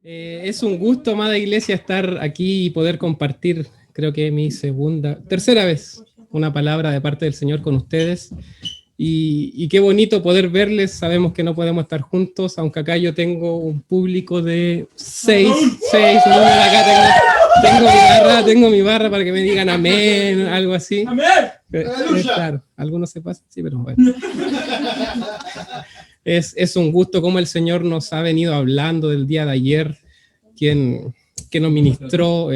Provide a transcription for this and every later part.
Es un gusto, amada iglesia, estar aquí y poder compartir, creo que mi tercera vez, una palabra de parte del Señor con ustedes. Y qué bonito poder verles. Sabemos que no podemos estar juntos, aunque acá yo tengo un público de seis. Acá tengo mi barra para que me digan amén, algo así. ¡Amén! Claro, algunos se pasan, sí, pero bueno. Es un gusto como el Señor nos ha venido hablando del día de ayer, que nos ministró,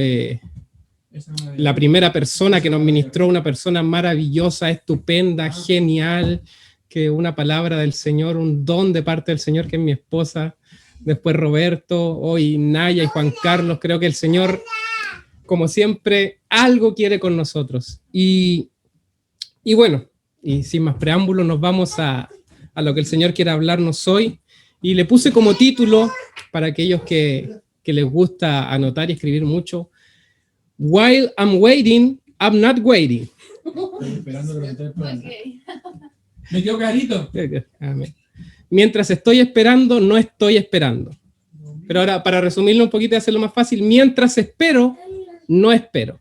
la primera persona que nos ministró, una persona maravillosa, estupenda, genial, que una palabra del Señor, un don de parte del Señor, que es mi esposa, después Roberto, hoy Naya y Juan Carlos. Creo que el Señor, como siempre, algo quiere con nosotros. Y bueno, y sin más preámbulos, nos vamos a lo que el Señor quiere hablarnos hoy, y le puse como título, para aquellos que les gusta anotar y escribir mucho, While I'm waiting, I'm not waiting. Estoy esperando que lo esté esperando. Okay. ¿Me quedó clarito? Amén. Mientras estoy esperando, no estoy esperando. Pero ahora, para resumirlo un poquito y hacerlo más fácil, mientras espero, no espero.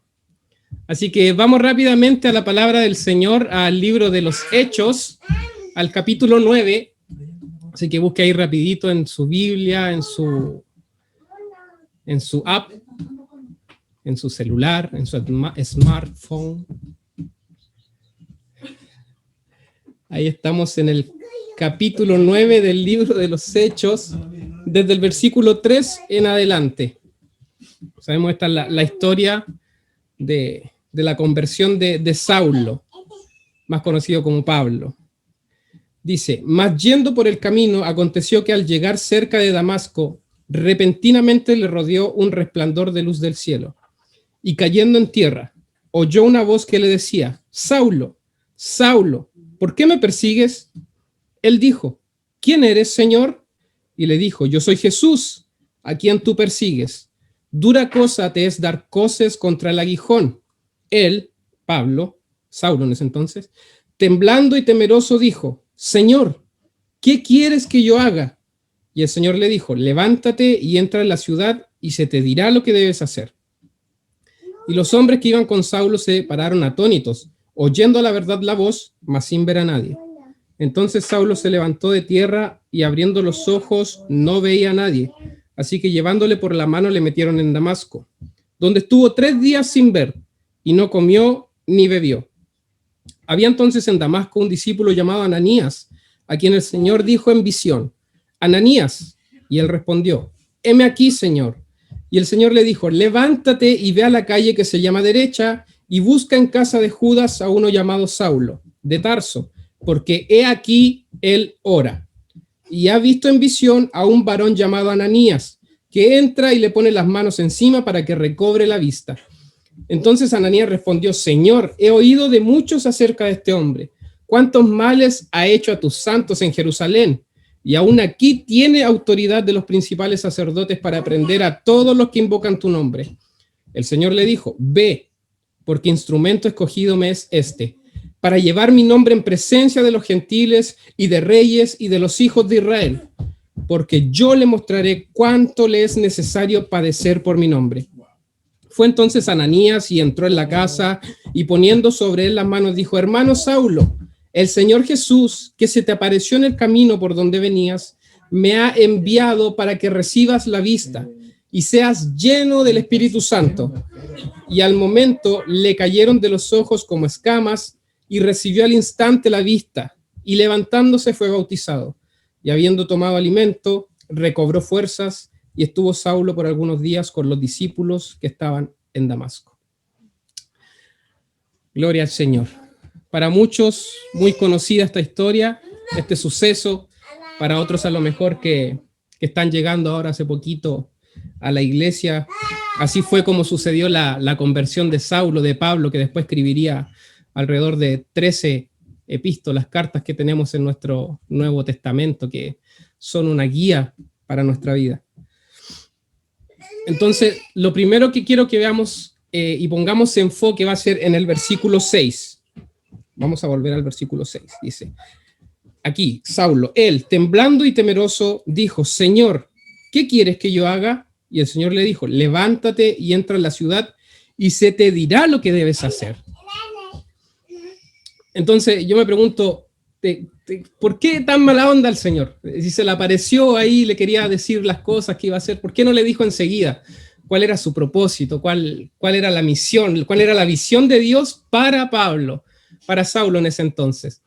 Así que vamos rápidamente a la palabra del Señor, al libro de los Hechos, al capítulo 9, así que busque ahí rapidito en su Biblia, en su app, en su celular, en su smartphone. Ahí estamos en el capítulo 9 del libro de los Hechos, desde el versículo 3 en adelante. Sabemos, esta es la historia de la conversión de Saulo, más conocido como Pablo. Dice: mas yendo por el camino, aconteció que al llegar cerca de Damasco, repentinamente le rodeó un resplandor de luz del cielo, y cayendo en tierra, oyó una voz que le decía: Saulo, Saulo, ¿por qué me persigues? Él dijo: ¿quién eres, Señor? Y le dijo: yo soy Jesús, a quien tú persigues. Dura cosa te es dar coces contra el aguijón. Él, Pablo, Saulo en ese entonces, temblando y temeroso, dijo: Señor, ¿qué quieres que yo haga? Y el Señor le dijo: levántate y entra en la ciudad, y se te dirá lo que debes hacer. Y los hombres que iban con Saulo se pararon atónitos, oyendo a la verdad la voz, mas sin ver a nadie. Entonces Saulo se levantó de tierra, y abriendo los ojos no veía a nadie. Así que llevándole por la mano le metieron en Damasco, donde estuvo 3 días sin ver, y no comió ni bebió. Había entonces en Damasco un discípulo llamado Ananías, a quien el Señor dijo en visión: Ananías. Y él respondió: heme aquí, Señor. Y el Señor le dijo: levántate y ve a la calle que se llama Derecha, y busca en casa de Judas a uno llamado Saulo, de Tarso, porque he aquí él ora. Y ha visto en visión a un varón llamado Ananías, que entra y le pone las manos encima para que recobre la vista. Entonces Ananías respondió: Señor, he oído de muchos acerca de este hombre, cuántos males ha hecho a tus santos en Jerusalén, y aún aquí tiene autoridad de los principales sacerdotes para prender a todos los que invocan tu nombre. El Señor le dijo: ve, porque instrumento escogido me es este, para llevar mi nombre en presencia de los gentiles y de reyes y de los hijos de Israel, porque yo le mostraré cuánto le es necesario padecer por mi nombre. Fue entonces Ananías y entró en la casa, y poniendo sobre él las manos dijo: hermano Saulo, el Señor Jesús, que se te apareció en el camino por donde venías, me ha enviado para que recibas la vista y seas lleno del Espíritu Santo. Y al momento le cayeron de los ojos como escamas, y recibió al instante la vista, y levantándose fue bautizado. Y habiendo tomado alimento, recobró fuerzas, y estuvo Saulo por algunos días con los discípulos que estaban en Damasco. Gloria al Señor. Para muchos, muy conocida esta historia, este suceso. Para otros, a lo mejor, que están llegando ahora hace poquito a la iglesia. Así fue como sucedió la conversión de Saulo, de Pablo, que después escribiría alrededor de 13 epístolas, cartas que tenemos en nuestro Nuevo Testamento, que son una guía para nuestra vida. Entonces, lo primero que quiero que veamos y pongamos enfoque va a ser en el versículo 6. Vamos a volver al versículo 6. Dice, aquí, Saulo, él, temblando y temeroso, dijo: Señor, ¿qué quieres que yo haga? Y el Señor le dijo, levántate y entra en la ciudad y se te dirá lo que debes hacer. Entonces yo me pregunto, ¿por qué tan mala onda el Señor? Si se le apareció ahí, le quería decir las cosas que iba a hacer, ¿por qué no le dijo enseguida cuál era su propósito, cuál era la misión, cuál era la visión de Dios para Pablo, para Saulo en ese entonces?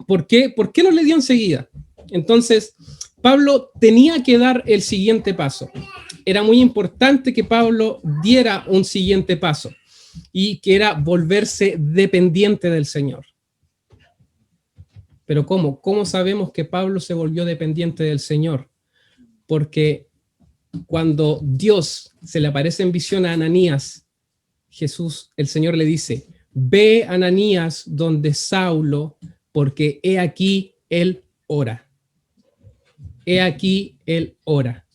¿Por qué no le dio enseguida? Entonces, Pablo tenía que dar el siguiente paso. Era muy importante que Pablo diera un siguiente paso y que era volverse dependiente del Señor. Pero ¿cómo? ¿Cómo sabemos que Pablo se volvió dependiente del Señor? Porque cuando Dios se le aparece en visión a Ananías, el Señor le dice, ve Ananías donde Saulo, porque he aquí él ora. He aquí él ora.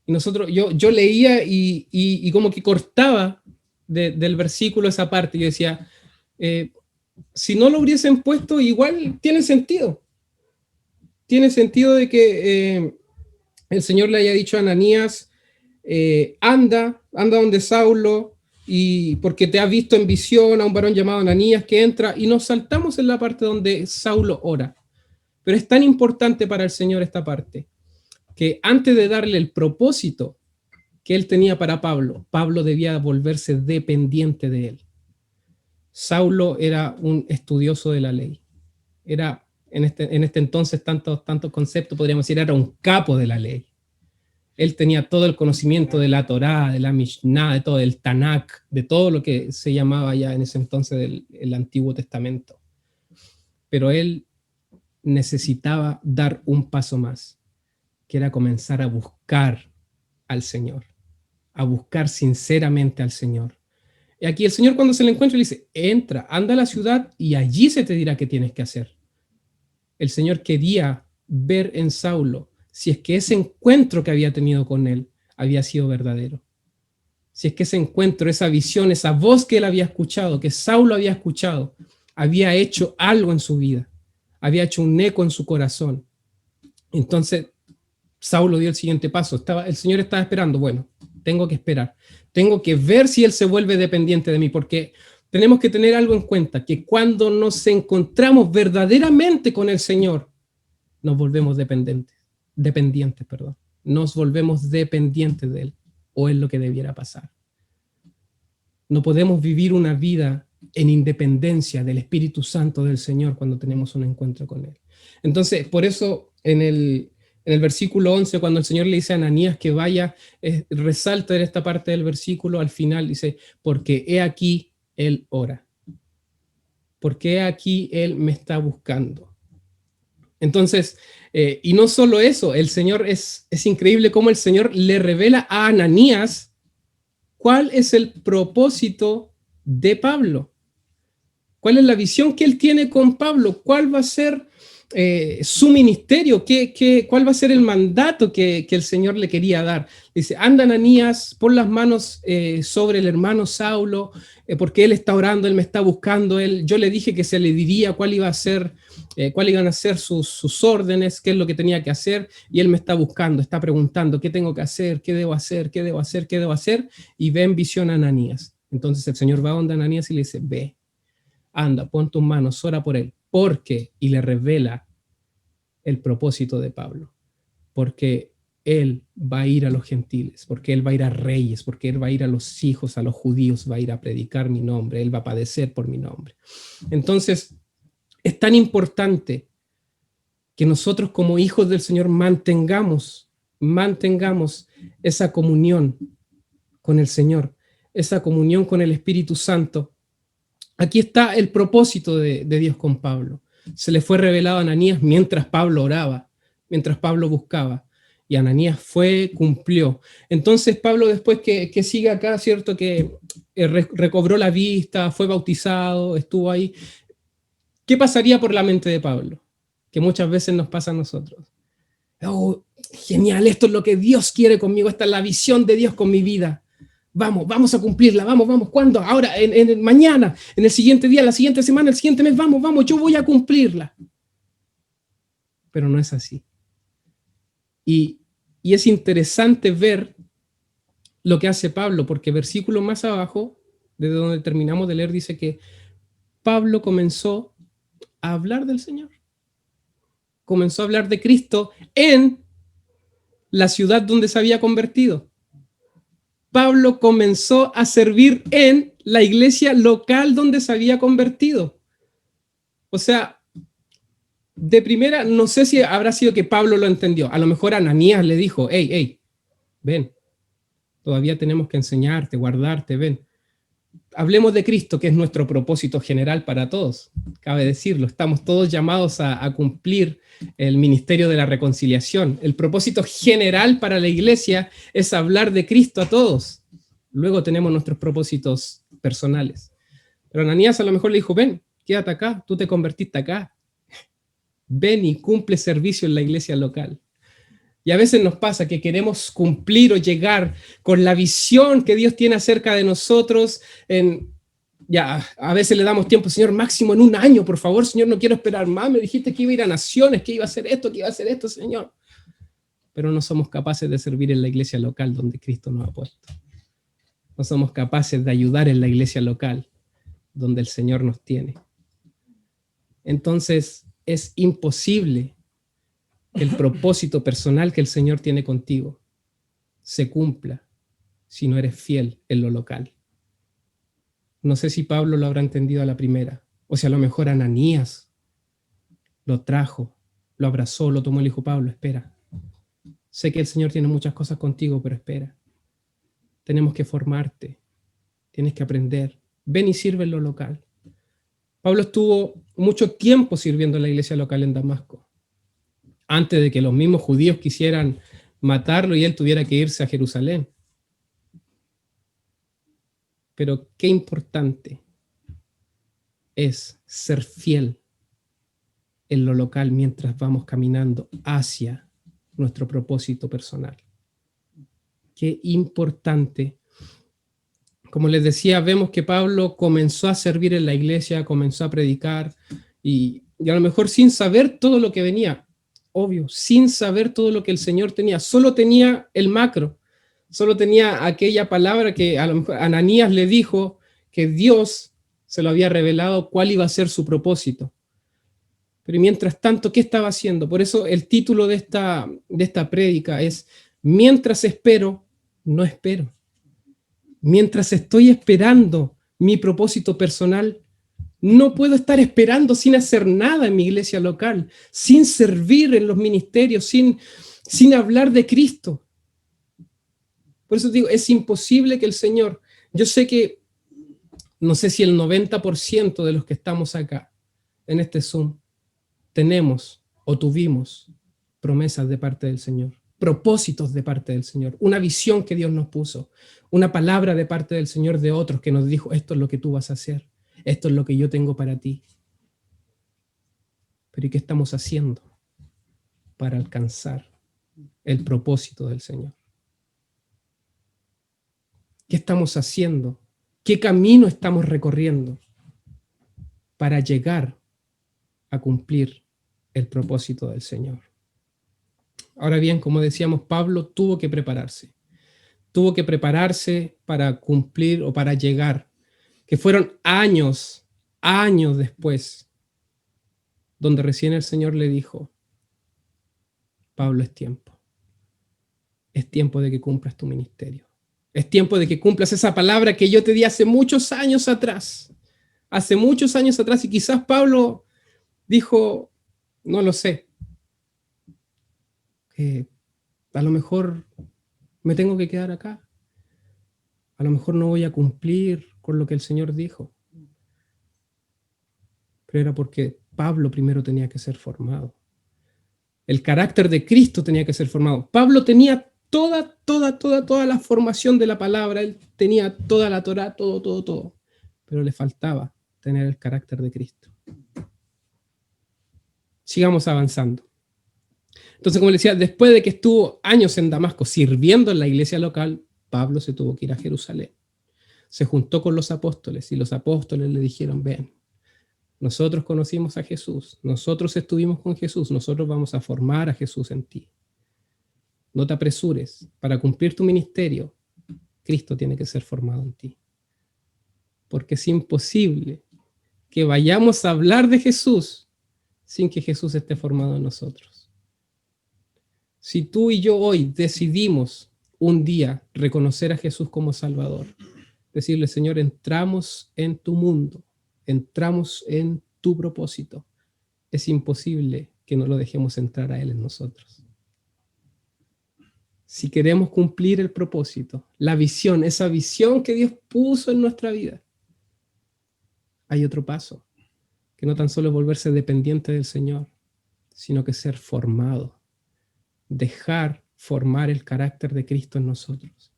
Y yo leía y como que cortaba del versículo esa parte. Yo decía, si no lo hubiesen puesto, igual tiene sentido. Tiene sentido de que el Señor le haya dicho a Ananías, anda donde Saulo, y porque te has visto en visión a un varón llamado Ananías que entra, y nos saltamos en la parte donde Saulo ora. Pero es tan importante para el Señor esta parte, que antes de darle el propósito que él tenía para Pablo, Pablo debía volverse dependiente de él. Saulo era un estudioso de la ley. Era, en este entonces, tantos conceptos, podríamos decir, era un capo de la ley. Él tenía todo el conocimiento de la Torá, de la Mishnah, de todo el Tanakh, de todo lo que se llamaba ya en ese entonces el Antiguo Testamento. Pero él necesitaba dar un paso más, que era comenzar a buscar al Señor, a buscar sinceramente al Señor. Y aquí el Señor, cuando se le encuentra, le dice, entra, anda a la ciudad y allí se te dirá qué tienes que hacer. El Señor quería ver en Saulo si es que ese encuentro que había tenido con él había sido verdadero. Si es que ese encuentro, esa visión, esa voz que él había escuchado, que Saulo había escuchado, había hecho algo en su vida, había hecho un eco en su corazón. Entonces, Saulo dio el siguiente paso. El Señor estaba esperando, bueno, tengo que esperar. Tengo que ver si él se vuelve dependiente de mí, porque tenemos que tener algo en cuenta, que cuando nos encontramos verdaderamente con el Señor, nos volvemos dependientes, nos volvemos dependientes de él, o es lo que debiera pasar. No podemos vivir una vida en independencia del Espíritu Santo del Señor cuando tenemos un encuentro con él. Entonces, por eso en el versículo 11, cuando el Señor le dice a Ananías que vaya, resalta en esta parte del versículo, al final dice, porque he aquí él ora. Porque he aquí él me está buscando. Entonces, y no solo eso, el Señor es increíble cómo el Señor le revela a Ananías cuál es el propósito de Pablo. ¿Cuál es la visión que él tiene con Pablo? ¿Cuál va a ser su ministerio? ¿Cuál va a ser el mandato que el Señor le quería dar? Dice, anda Ananías, pon las manos sobre el hermano Saulo, porque él está orando, él me está buscando, yo le dije que se le diría cuál iban a ser sus órdenes, qué es lo que tenía que hacer, y él me está buscando, está preguntando, ¿qué tengo que hacer? ¿Qué debo hacer? ¿Qué debo hacer? ¿Qué debo hacer? Y ve en visión a Ananías. Entonces el Señor va a donde Ananías y le dice, ve, anda, pon tus manos, ora por él, porque, y le revela el propósito de Pablo, porque él va a ir a los gentiles, porque él va a ir a reyes, porque él va a ir a los hijos, a los judíos, va a ir a predicar mi nombre, él va a padecer por mi nombre. Entonces, es tan importante que nosotros como hijos del Señor mantengamos esa comunión con el Señor, esa comunión con el Espíritu Santo. Aquí está el propósito de Dios con Pablo. Se le fue revelado a Ananías mientras Pablo oraba, mientras Pablo buscaba. Y Ananías cumplió. Entonces Pablo, después que sigue acá, ¿cierto? Que recobró la vista, fue bautizado, estuvo ahí. ¿Qué pasaría por la mente de Pablo? Que muchas veces nos pasa a nosotros. Oh, genial, esto es lo que Dios quiere conmigo, esta es la visión de Dios con mi vida. Vamos a cumplirla, vamos. ¿Cuándo? Ahora, mañana, en el siguiente día, la siguiente semana, el siguiente mes, vamos, yo voy a cumplirla. Pero no es así. Y es interesante ver lo que hace Pablo, porque versículo más abajo, desde donde terminamos de leer, dice que Pablo comenzó a hablar del Señor. Comenzó a hablar de Cristo en la ciudad donde se había convertido. Pablo comenzó a servir en la iglesia local donde se había convertido. O sea, de primera, no sé si habrá sido que Pablo lo entendió. A lo mejor Ananías le dijo, hey, ven, todavía tenemos que enseñarte, guardarte, ven. Hablemos de Cristo, que es nuestro propósito general para todos. Cabe decirlo, estamos todos llamados a cumplir el ministerio de la reconciliación. El propósito general para la iglesia es hablar de Cristo a todos. Luego tenemos nuestros propósitos personales. Pero Ananías a lo mejor le dijo, ven, quédate acá, tú te convertiste acá. Ven y cumple servicio en la iglesia local. Y a veces nos pasa que queremos cumplir o llegar con la visión que Dios tiene acerca de nosotros. A veces le damos tiempo, Señor, máximo en 1 año, por favor, Señor, no quiero esperar más. Me dijiste que iba a ir a naciones, que iba a hacer esto, Señor. Pero no somos capaces de servir en la iglesia local donde Cristo nos ha puesto. No somos capaces de ayudar en la iglesia local donde el Señor nos tiene. Entonces, es imposible que el propósito personal que el Señor tiene contigo se cumpla si no eres fiel en lo local. No sé si Pablo lo habrá entendido a la primera, o si a lo mejor Ananías lo trajo, lo abrazó, lo tomó y le dijo, Pablo, espera. Sé que el Señor tiene muchas cosas contigo, pero espera. Tenemos que formarte, tienes que aprender. Ven y sirve en lo local. Pablo estuvo mucho tiempo sirviendo en la iglesia local en Damasco, antes de que los mismos judíos quisieran matarlo y él tuviera que irse a Jerusalén. Pero qué importante es ser fiel en lo local mientras vamos caminando hacia nuestro propósito personal. Qué importante. Como les decía, vemos que Pablo comenzó a servir en la iglesia, comenzó a predicar y a lo mejor sin saber todo lo que venía. Obvio, sin saber todo lo que el Señor tenía. Solo tenía el macro. Solo tenía aquella palabra que a lo mejor Ananías le dijo que Dios se lo había revelado cuál iba a ser su propósito. Pero mientras tanto, ¿qué estaba haciendo? Por eso el título de esta prédica es Mientras espero, no espero. Mientras estoy esperando mi propósito personal, no puedo estar esperando sin hacer nada en mi iglesia local, sin servir en los ministerios, sin hablar de Cristo. Por eso digo, es imposible que el Señor, yo sé que, no sé si el 90% de los que estamos acá, en este Zoom, tenemos o tuvimos promesas de parte del Señor, propósitos de parte del Señor, una visión que Dios nos puso, una palabra de parte del Señor de otros que nos dijo, esto es lo que tú vas a hacer, esto es lo que yo tengo para ti. Pero ¿y qué estamos haciendo para alcanzar el propósito del Señor? ¿Qué estamos haciendo? ¿Qué camino estamos recorriendo para llegar a cumplir el propósito del Señor? Ahora bien, como decíamos, Pablo tuvo que prepararse. Tuvo que prepararse para cumplir o para llegar, que fueron años después, donde recién el Señor le dijo, Pablo, es tiempo. Es tiempo de que cumplas tu ministerio. Es tiempo de que cumplas esa palabra que yo te di hace muchos años atrás. Hace muchos años atrás, y quizás Pablo dijo, no lo sé, a lo mejor me tengo que quedar acá. A lo mejor no voy a cumplir con lo que el Señor dijo. Pero era porque Pablo primero tenía que ser formado. El carácter de Cristo tenía que ser formado. Pablo tenía toda la formación de la palabra. Él tenía toda la Torá, todo. Pero le faltaba tener el carácter de Cristo. Sigamos avanzando. Entonces, como les decía, después de que estuvo años en Damasco sirviendo en la iglesia local, Pablo se tuvo que ir a Jerusalén. Se juntó con los apóstoles y los apóstoles le dijeron, ven, nosotros conocimos a Jesús, nosotros estuvimos con Jesús, nosotros vamos a formar a Jesús en ti. No te apresures para cumplir tu ministerio. Cristo tiene que ser formado en ti. Porque es imposible que vayamos a hablar de Jesús sin que Jesús esté formado en nosotros. Si tú y yo hoy decidimos un día reconocer a Jesús como Salvador, decirle, Señor, entramos en tu mundo, entramos en tu propósito, es imposible que no lo dejemos entrar a Él en nosotros. Si queremos cumplir el propósito, la visión, esa visión que Dios puso en nuestra vida, hay otro paso, que no tan solo es volverse dependiente del Señor, sino que ser formado, dejar formar el carácter de Cristo en nosotros,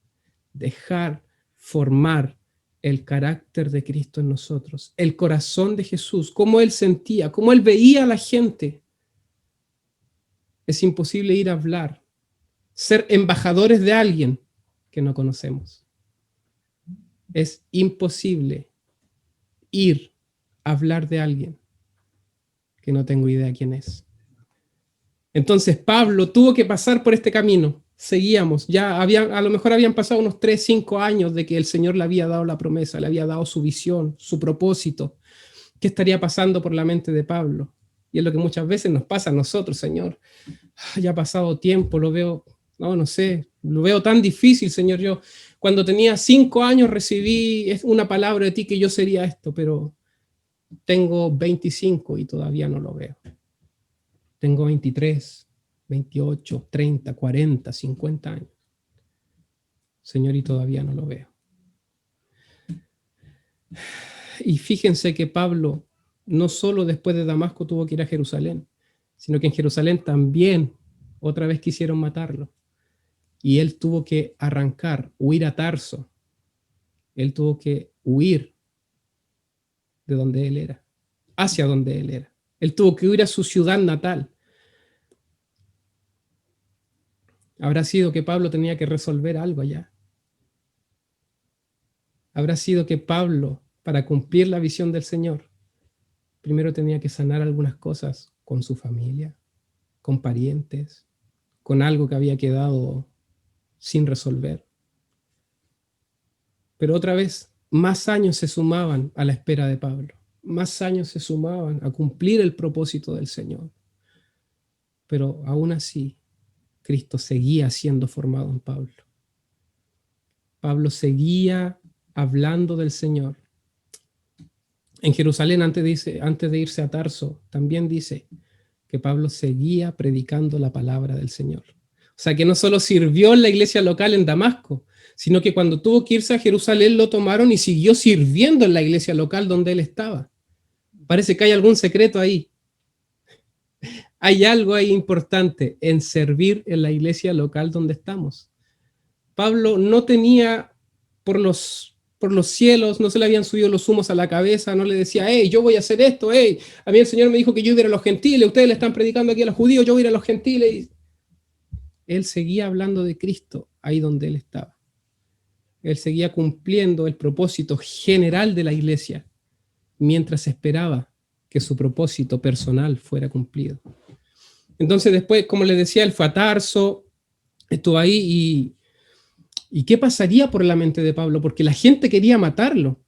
dejar formar el carácter de Cristo en nosotros, el corazón de Jesús, cómo Él sentía, cómo Él veía a la gente. Es imposible ir a hablar, ser embajadores de alguien que no conocemos. Es imposible ir a hablar de alguien que no tengo idea quién es. Entonces Pablo tuvo que pasar por este camino. Seguíamos, a lo mejor habían pasado unos 3, 5 años de que el Señor le había dado la promesa, le había dado su visión, su propósito. ¿Qué estaría pasando por la mente de Pablo? Y es lo que muchas veces nos pasa a nosotros, Señor. Ya ha pasado tiempo, lo veo, no sé, lo veo tan difícil, Señor. Yo cuando tenía 5 años recibí una palabra de ti que yo sería esto, pero tengo 25 y todavía no lo veo. Tengo 23, 28, 30, 40, 50 años. Señor, y todavía no lo veo. Y fíjense que Pablo no solo después de Damasco tuvo que ir a Jerusalén, sino que en Jerusalén también otra vez quisieron matarlo. Y él tuvo que arrancar, huir a Tarso. Él tuvo que huir de donde él era, hacia donde él era. Él tuvo que huir a su ciudad natal. Habrá sido que Pablo tenía que resolver algo allá. Habrá sido que Pablo, para cumplir la visión del Señor, primero tenía que sanar algunas cosas con su familia, con parientes, con algo que había quedado sin resolver. Pero otra vez, más años se sumaban a la espera de Pablo, más años se sumaban a cumplir el propósito del Señor. Pero aún así, Cristo seguía siendo formado en Pablo. Pablo seguía hablando del Señor. En Jerusalén, antes de irse a Tarso, también dice que Pablo seguía predicando la palabra del Señor. O sea, que no solo sirvió en la iglesia local en Damasco, sino que cuando tuvo que irse a Jerusalén lo tomaron y siguió sirviendo en la iglesia local donde él estaba. Parece que hay algún secreto ahí. Hay algo ahí importante en servir en la iglesia local donde estamos. Pablo no tenía por los cielos, no se le habían subido los humos a la cabeza, no le decía, hey, yo voy a hacer esto, hey, a mí el Señor me dijo que yo iba a ir a los gentiles, ustedes le están predicando aquí a los judíos, yo voy a ir a los gentiles. Él seguía hablando de Cristo ahí donde él estaba. Él seguía cumpliendo el propósito general de la iglesia, mientras esperaba que su propósito personal fuera cumplido. Entonces después, como les decía, él fue a Tarso, estuvo ahí ¿y qué pasaría por la mente de Pablo? Porque la gente quería matarlo.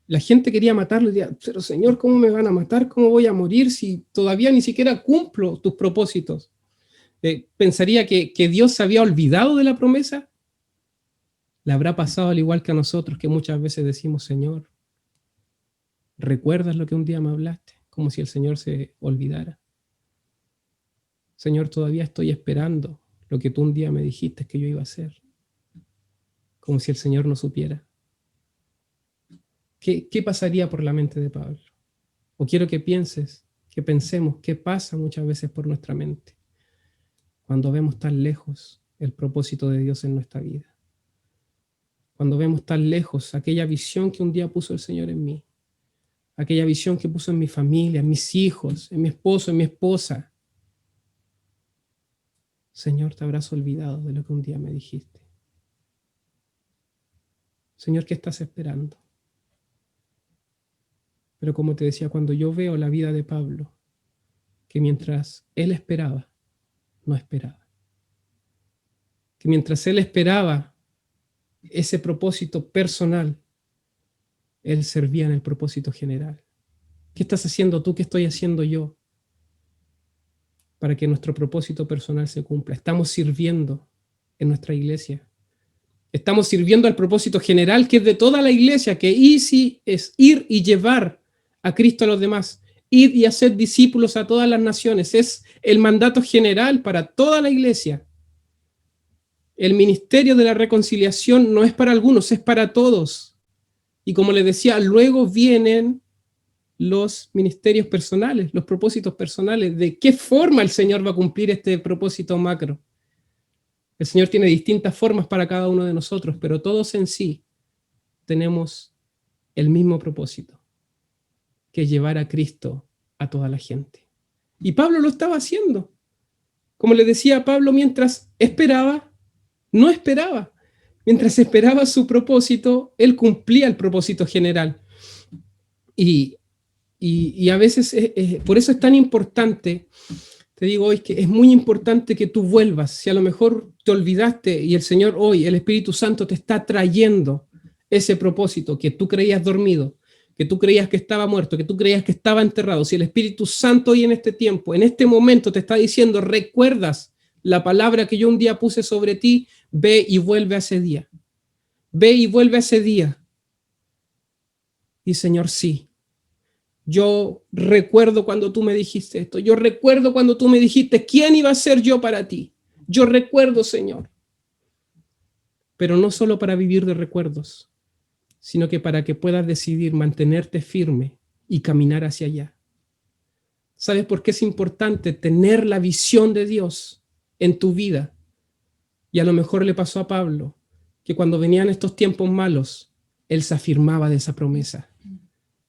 La gente quería matarlo y decía, pero Señor, ¿cómo me van a matar? ¿Cómo voy a morir si todavía ni siquiera cumplo tus propósitos? ¿Pensaría que Dios se había olvidado de la promesa? ¿Le habrá pasado al igual que a nosotros que muchas veces decimos, Señor, ¿recuerdas lo que un día me hablaste? Como si el Señor se olvidara. Señor, todavía estoy esperando lo que tú un día me dijiste que yo iba a hacer. Como si el Señor no supiera. ¿Qué pasaría por la mente de Pablo? O quiero que pienses, que pensemos qué pasa muchas veces por nuestra mente cuando vemos tan lejos el propósito de Dios en nuestra vida. Cuando vemos tan lejos aquella visión que un día puso el Señor en mí, aquella visión que puso en mi familia, en mis hijos, en mi esposo, en mi esposa. Señor, te habrás olvidado de lo que un día me dijiste. Señor, ¿qué estás esperando? Pero como te decía, cuando yo veo la vida de Pablo, que mientras él esperaba, no esperaba. Que mientras él esperaba, ese propósito personal, él servía en el propósito general. ¿Qué estás haciendo tú? ¿Qué estoy haciendo yo? Para que nuestro propósito personal se cumpla. Estamos sirviendo en nuestra iglesia. Estamos sirviendo al propósito general que es de toda la iglesia, que es ir y llevar a Cristo a los demás, ir y hacer discípulos a todas las naciones. Es el mandato general para toda la iglesia. El ministerio de la reconciliación no es para algunos, es para todos. Y como les decía, luego vienen los ministerios personales, los propósitos personales, de qué forma el Señor va a cumplir este propósito macro. El Señor tiene distintas formas para cada uno de nosotros, pero todos en sí tenemos el mismo propósito, que es llevar a Cristo a toda la gente. Y Pablo lo estaba haciendo. Como le decía a Pablo, mientras esperaba, no esperaba. Mientras esperaba su propósito, él cumplía el propósito general. Y a veces, por eso es tan importante, te digo hoy, que es muy importante que tú vuelvas. Si a lo mejor te olvidaste y el Señor hoy, el Espíritu Santo te está trayendo ese propósito que tú creías dormido, que tú creías que estaba muerto, que tú creías que estaba enterrado. Si el Espíritu Santo hoy en este tiempo, en este momento te está diciendo, recuerdas la palabra que yo un día puse sobre ti, ve y vuelve a ese día. Ve y vuelve a ese día. Y Señor, sí. Yo recuerdo cuando tú me dijiste esto. Yo recuerdo cuando tú me dijiste quién iba a ser yo para ti. Yo recuerdo, Señor. Pero no solo para vivir de recuerdos, sino que para que puedas decidir mantenerte firme y caminar hacia allá. ¿Sabes por qué es importante tener la visión de Dios en tu vida? Y a lo mejor le pasó a Pablo, que cuando venían estos tiempos malos, él se afirmaba de esa promesa.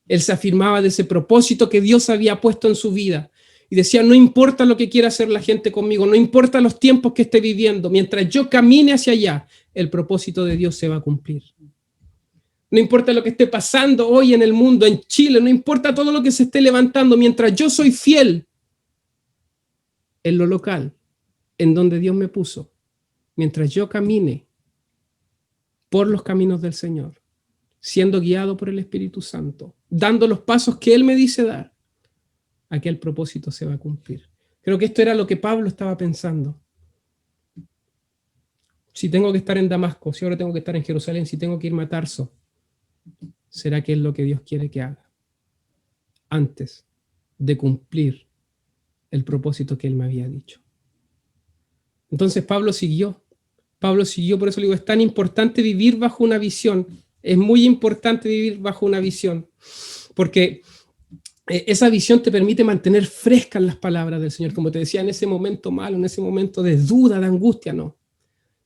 Él se afirmaba de ese propósito que Dios había puesto en su vida. Y decía, no importa lo que quiera hacer la gente conmigo, no importa los tiempos que esté viviendo, mientras yo camine hacia allá, el propósito de Dios se va a cumplir. No importa lo que esté pasando hoy en el mundo, en Chile, no importa todo lo que se esté levantando, mientras yo soy fiel en lo local, en donde Dios me puso, mientras yo camine por los caminos del Señor, siendo guiado por el Espíritu Santo, dando los pasos que Él me dice dar, aquel propósito se va a cumplir. Creo que esto era lo que Pablo estaba pensando. Si tengo que estar en Damasco, si ahora tengo que estar en Jerusalén, si tengo que irme a Tarso, ¿será que es lo que Dios quiere que haga? Antes de cumplir el propósito que Él me había dicho. Entonces Pablo siguió, por eso le digo, es tan importante vivir bajo una visión, es muy importante vivir bajo una visión, porque esa visión te permite mantener frescas las palabras del Señor, como te decía, en ese momento malo, en ese momento de duda, de angustia, no.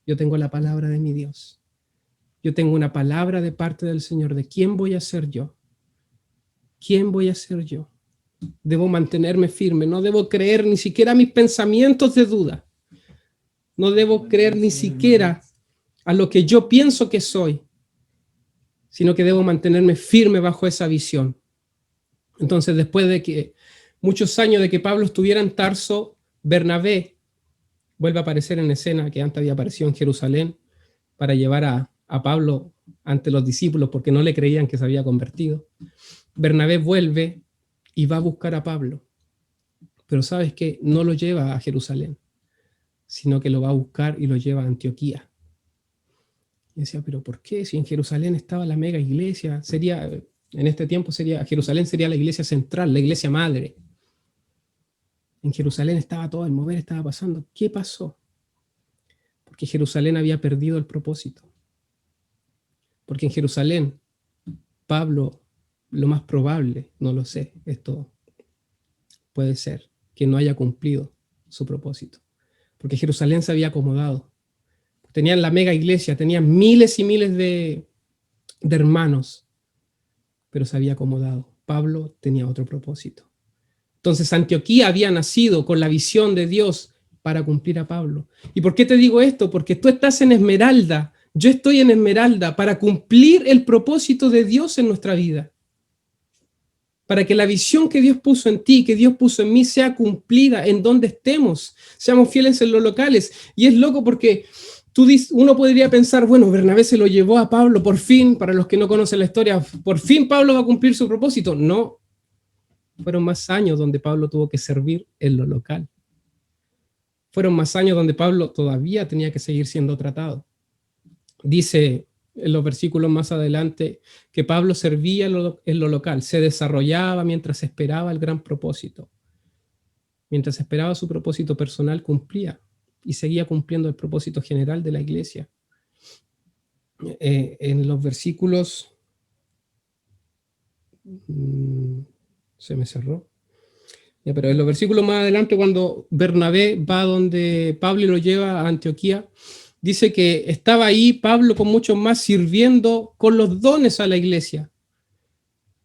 Yo tengo la palabra de mi Dios. Yo tengo una palabra de parte del Señor de quién voy a ser yo. ¿Quién voy a ser yo? Debo mantenerme firme, no debo creer ni siquiera mis pensamientos de duda. No debo creer ni siquiera a lo que yo pienso que soy, sino que debo mantenerme firme bajo esa visión. Entonces, después de que muchos años de que Pablo estuviera en Tarso, Bernabé vuelve a aparecer en escena, que antes había aparecido en Jerusalén, para llevar a Pablo ante los discípulos porque no le creían que se había convertido. Bernabé vuelve y va a buscar a Pablo, pero ¿sabes qué? No lo lleva a Jerusalén, sino que lo va a buscar y lo lleva a Antioquía. Y decía, ¿pero por qué? Si en Jerusalén estaba la mega iglesia, en este tiempo Jerusalén sería la iglesia central, la iglesia madre. En Jerusalén estaba todo, el mover estaba pasando. ¿Qué pasó? Porque Jerusalén había perdido el propósito. Porque en Jerusalén, Pablo, lo más probable, no lo sé, esto puede ser, que no haya cumplido su propósito. Porque Jerusalén se había acomodado. Tenían la mega iglesia, tenían miles y miles de hermanos, pero se había acomodado. Pablo tenía otro propósito. Entonces Antioquía había nacido con la visión de Dios para cumplir a Pablo. ¿Y por qué te digo esto? Porque tú estás en Esmeralda, yo estoy en Esmeralda para cumplir el propósito de Dios en nuestra vida. Para que la visión que Dios puso en ti, que Dios puso en mí, sea cumplida en donde estemos. Seamos fieles en los locales. Y es loco porque Uno podría pensar, bueno, Bernabé se lo llevó a Pablo, por fin, para los que no conocen la historia, por fin Pablo va a cumplir su propósito. No, fueron más años donde Pablo tuvo que servir en lo local. Fueron más años donde Pablo todavía tenía que seguir siendo tratado. Dice en los versículos más adelante que Pablo servía en lo local, se desarrollaba mientras esperaba el gran propósito. Mientras esperaba su propósito personal, cumplía y seguía cumpliendo el propósito general de la iglesia. En los versículos... se me cerró. Pero en los versículos más adelante, cuando Bernabé va donde Pablo y lo lleva a Antioquía, dice que estaba ahí Pablo con muchos más sirviendo con los dones a la iglesia,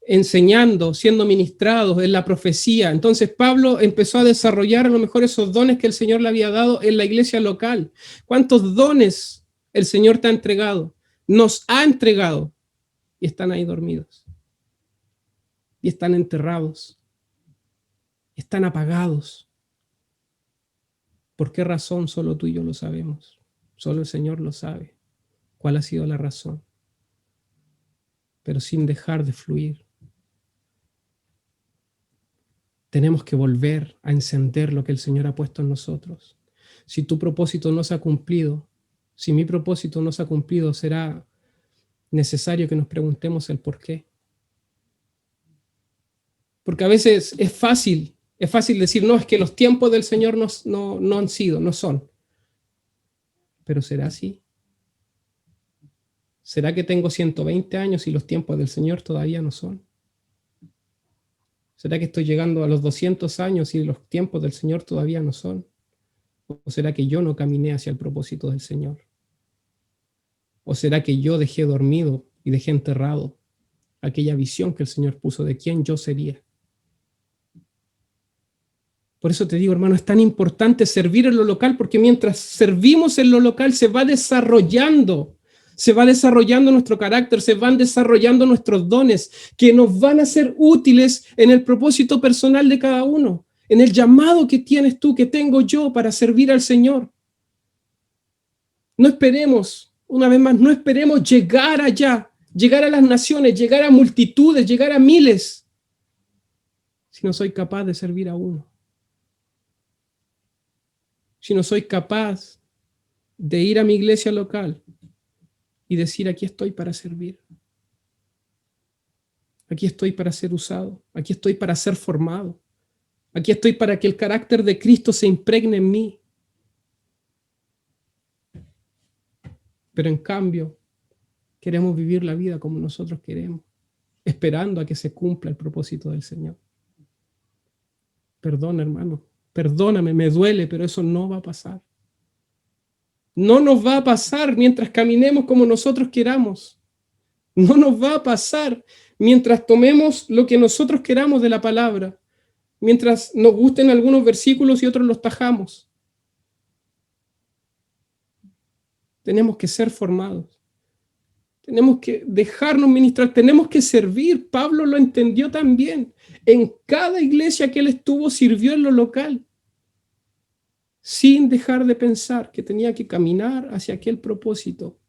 enseñando, siendo ministrados en la profecía. Entonces Pablo empezó a desarrollar a lo mejor esos dones que el Señor le había dado en la iglesia local. ¿Cuántos dones el Señor te ha entregado? Nos ha entregado y están ahí dormidos. Y están enterrados. Están apagados. ¿Por qué razón? Solo tú y yo lo sabemos. Solo el Señor lo sabe. ¿Cuál ha sido la razón? Pero sin dejar de fluir. Tenemos que volver a encender lo que el Señor ha puesto en nosotros. Si tu propósito no se ha cumplido, si mi propósito no se ha cumplido, será necesario que nos preguntemos el por qué. Porque a veces es fácil decir, no, es que los tiempos del Señor no han sido, no son. Pero ¿será así? ¿Será que tengo 120 años y los tiempos del Señor todavía no son? ¿Será que estoy llegando a los 200 años y los tiempos del Señor todavía no son? ¿O será que yo no caminé hacia el propósito del Señor? ¿O será que yo dejé dormido y dejé enterrado aquella visión que el Señor puso de quién yo sería? Por eso te digo, hermano, es tan importante servir en lo local, porque mientras servimos en lo local se va desarrollando nuestro carácter, se van desarrollando nuestros dones que nos van a ser útiles en el propósito personal de cada uno, en el llamado que tienes tú, que tengo yo para servir al Señor. No esperemos, una vez más, no esperemos llegar allá, llegar a las naciones, llegar a multitudes, llegar a miles, si no soy capaz de servir a uno. Si no soy capaz de ir a mi iglesia local y decir, aquí estoy para servir. Aquí estoy para ser usado. Aquí estoy para ser formado. Aquí estoy para que el carácter de Cristo se impregne en mí. Pero en cambio, queremos vivir la vida como nosotros queremos, esperando a que se cumpla el propósito del Señor. Perdona, hermano. Perdóname, me duele, pero eso no va a pasar. No nos va a pasar mientras caminemos como nosotros queramos. No nos va a pasar mientras tomemos lo que nosotros queramos de la palabra, mientras nos gusten algunos versículos y otros los tajamos. Tenemos que ser formados. Tenemos que dejarnos ministrar, tenemos que servir. Pablo lo entendió también. En cada iglesia que él estuvo, sirvió en lo local, sin dejar de pensar que tenía que caminar hacia aquel propósito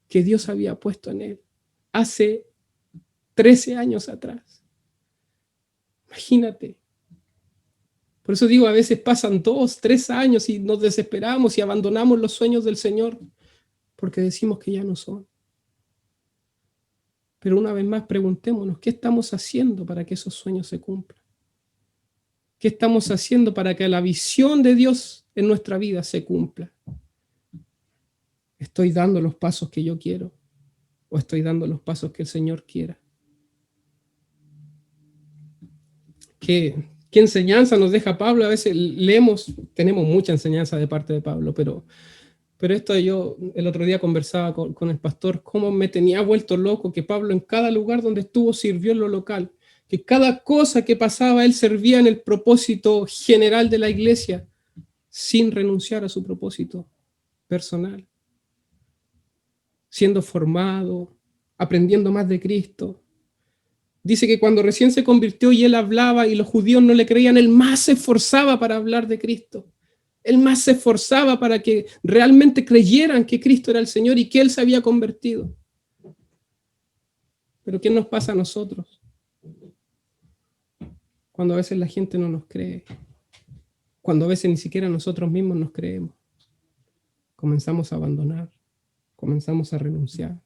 que Dios había puesto en él hace 13 años atrás. Imagínate. Por eso digo, a veces pasan 2, 3 años y nos desesperamos y abandonamos los sueños del Señor porque decimos que ya no son. Pero una vez más preguntémonos, ¿qué estamos haciendo para que esos sueños se cumplan? ¿Qué estamos haciendo para que la visión de Dios en nuestra vida se cumpla? ¿Estoy dando los pasos que yo quiero? ¿O estoy dando los pasos que el Señor quiera? ¿Qué enseñanza nos deja Pablo? A veces tenemos mucha enseñanza de parte de Pablo, pero esto yo el otro día conversaba con el pastor, cómo me tenía vuelto loco que Pablo en cada lugar donde estuvo sirvió en lo local, que cada cosa que pasaba él servía en el propósito general de la iglesia, sin renunciar a su propósito personal, siendo formado, aprendiendo más de Cristo. Dice que cuando recién se convirtió y él hablaba y los judíos no le creían, él más se esforzaba para hablar de Cristo. Él más se esforzaba para que realmente creyeran que Cristo era el Señor y que Él se había convertido. Pero ¿qué nos pasa a nosotros? Cuando a veces la gente no nos cree. Cuando a veces ni siquiera nosotros mismos nos creemos. Comenzamos a abandonar. Comenzamos a renunciar.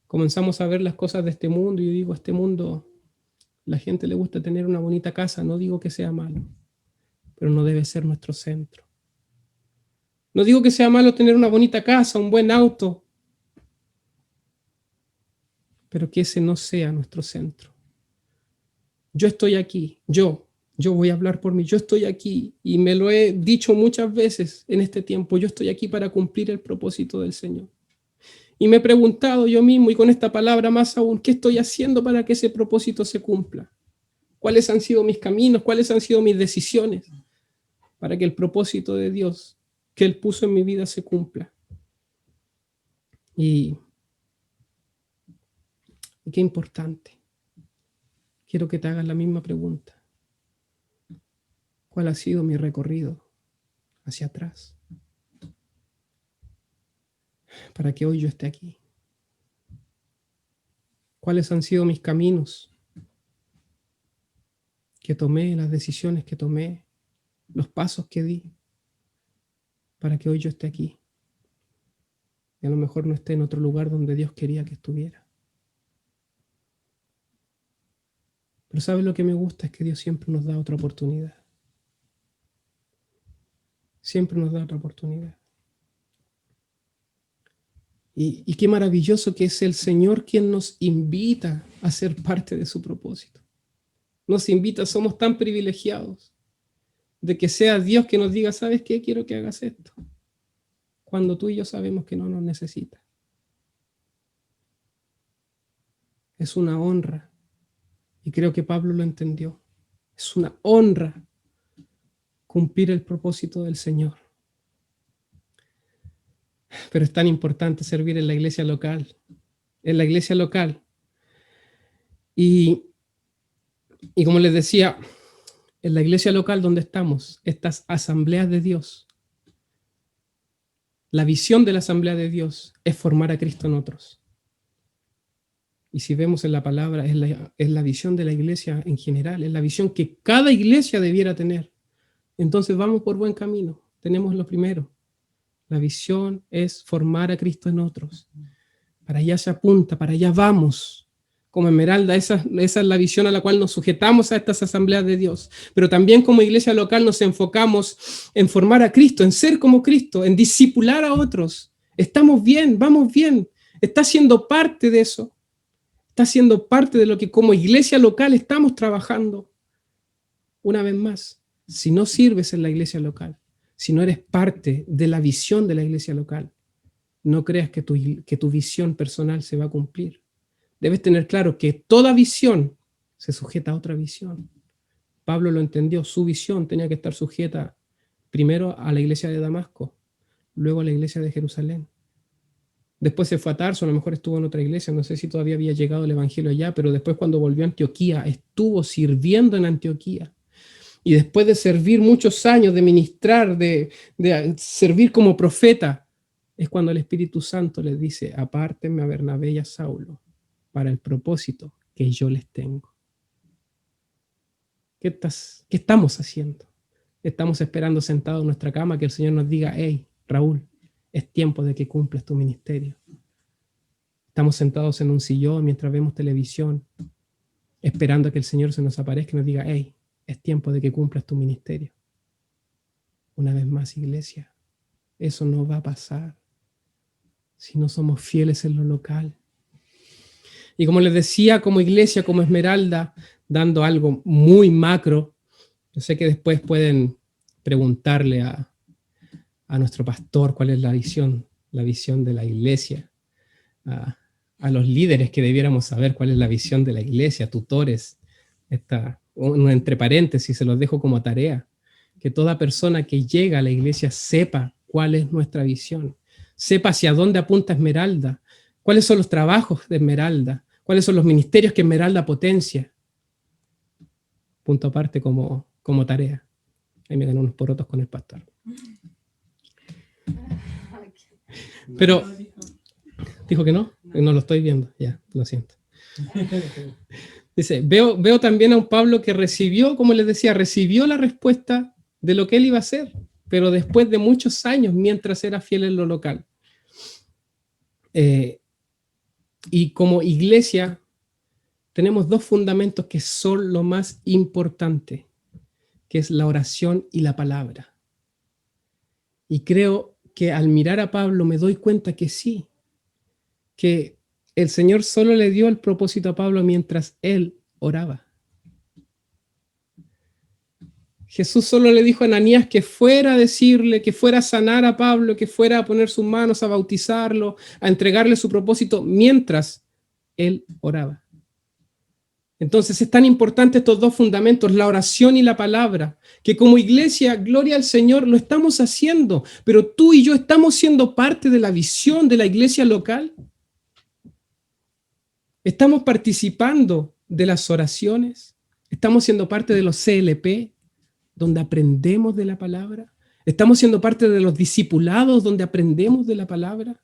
Comenzamos a ver las cosas de este mundo y yo digo, a este mundo la gente le gusta tener una bonita casa. No digo que sea malo, pero no debe ser nuestro centro. No digo que sea malo tener una bonita casa, un buen auto, pero que ese no sea nuestro centro. Yo estoy aquí, yo voy a hablar por mí, yo estoy aquí y me lo he dicho muchas veces en este tiempo, yo estoy aquí para cumplir el propósito del Señor. Y me he preguntado yo mismo y con esta palabra más aún, ¿qué estoy haciendo para que ese propósito se cumpla? ¿Cuáles han sido mis caminos? ¿Cuáles han sido mis decisiones para que el propósito de Dios que Él puso en mi vida se cumpla? Y qué importante. Quiero que te hagas la misma pregunta. ¿Cuál ha sido mi recorrido hacia atrás? Para que hoy yo esté aquí. ¿Cuáles han sido mis caminos que tomé, las decisiones que tomé, los pasos que di, para que hoy yo esté aquí? Y a lo mejor no esté en otro lugar donde Dios quería que estuviera. Pero ¿sabes lo que me gusta? Es que Dios siempre nos da otra oportunidad. Siempre nos da otra oportunidad. Y qué maravilloso que es el Señor quien nos invita a ser parte de su propósito. Nos invita, somos tan privilegiados de que sea Dios que nos diga, ¿sabes qué? Quiero que hagas esto. Cuando tú y yo sabemos que no nos necesita. Es una honra. Y creo que Pablo lo entendió. Es una honra cumplir el propósito del Señor. Pero es tan importante servir en la iglesia local. En la iglesia local. Y como les decía, en la iglesia local donde estamos, estas asambleas de Dios, la visión de la asamblea de Dios es formar a Cristo en otros. Y si vemos en la palabra, es la visión de la iglesia en general, es la visión que cada iglesia debiera tener. Entonces vamos por buen camino. Tenemos lo primero. La visión es formar a Cristo en otros. Para allá se apunta, para allá vamos. Como Esmeralda, esa es la visión a la cual nos sujetamos a estas asambleas de Dios. Pero también como iglesia local nos enfocamos en formar a Cristo, en ser como Cristo, en discipular a otros. Estamos bien, vamos bien. Está siendo parte de eso. Está siendo parte de lo que como iglesia local estamos trabajando. Una vez más, si no sirves en la iglesia local, si no eres parte de la visión de la iglesia local, no creas que tu visión personal se va a cumplir. Debes tener claro que toda visión se sujeta a otra visión. Pablo lo entendió, su visión tenía que estar sujeta primero a la iglesia de Damasco, luego a la iglesia de Jerusalén. Después se fue a Tarso, a lo mejor estuvo en otra iglesia, no sé si todavía había llegado el evangelio allá, pero después cuando volvió a Antioquía, estuvo sirviendo en Antioquía. Y después de servir muchos años, de ministrar, de servir como profeta, es cuando el Espíritu Santo les dice, apártenme a Bernabé y a Saulo para el propósito que yo les tengo. ¿Qué estamos haciendo? Estamos esperando sentados en nuestra cama que el Señor nos diga, hey, Raúl, es tiempo de que cumplas tu ministerio. Estamos sentados en un sillón mientras vemos televisión, esperando a que el Señor se nos aparezca y nos diga, hey, es tiempo de que cumplas tu ministerio. Una vez más, iglesia, eso no va a pasar si no somos fieles en lo local. Y como les decía, como iglesia, como Esmeralda, dando algo muy macro, yo sé que después pueden preguntarle a nuestro pastor cuál es la visión de la iglesia, a los líderes que debiéramos saber cuál es la visión de la iglesia, tutores, entre paréntesis, se los dejo como tarea, que toda persona que llega a la iglesia sepa cuál es nuestra visión, sepa hacia dónde apunta Esmeralda, cuáles son los trabajos de Esmeralda, cuáles son los ministerios que Esmeralda potencia. Punto aparte como tarea. Ahí me ganó unos porotos con el pastor. Pero, dijo que no lo estoy viendo, ya, lo siento. Dice, veo también a un Pablo que recibió, como les decía, recibió la respuesta de lo que él iba a hacer, pero después de muchos años, mientras era fiel en lo local. Y como iglesia, tenemos dos fundamentos que son lo más importante, que es la oración y la palabra. Y creo que al mirar a Pablo me doy cuenta que sí, que el Señor solo le dio el propósito a Pablo mientras él oraba. Jesús solo le dijo a Ananías que fuera a decirle, que fuera a sanar a Pablo, que fuera a poner sus manos, a bautizarlo, a entregarle su propósito mientras él oraba. Entonces es tan importante estos dos fundamentos, la oración y la palabra, que como iglesia, gloria al Señor, lo estamos haciendo, pero tú y yo estamos siendo parte de la visión de la iglesia local. Estamos participando de las oraciones, estamos siendo parte de los CLP, donde aprendemos de la palabra, estamos siendo parte de los discipulados, donde aprendemos de la palabra.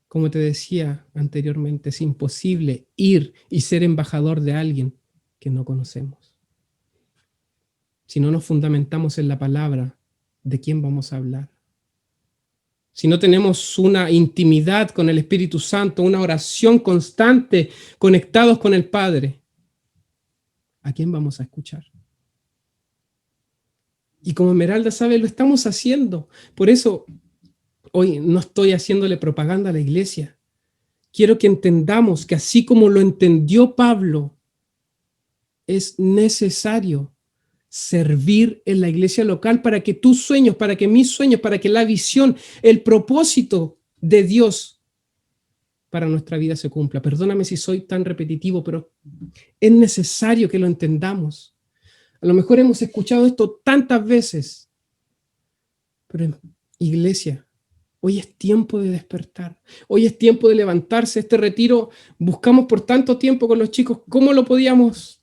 Como te decía anteriormente, es imposible ir y ser embajador de alguien que no conocemos. Si no nos fundamentamos en la palabra, ¿de quién vamos a hablar? Si no tenemos una intimidad con el Espíritu Santo, una oración constante, conectados con el Padre, ¿a quién vamos a escuchar? Y como Esmeralda sabe, lo estamos haciendo. Por eso hoy no estoy haciéndole propaganda a la iglesia. Quiero que entendamos que así como lo entendió Pablo, es necesario servir en la iglesia local para que tus sueños, para que mis sueños, para que la visión, el propósito de Dios para nuestra vida se cumpla. Perdóname si soy tan repetitivo, pero es necesario que lo entendamos. A lo mejor hemos escuchado esto tantas veces, pero iglesia, hoy es tiempo de despertar, hoy es tiempo de levantarse. Este retiro buscamos por tanto tiempo con los chicos, ¿cómo lo podíamos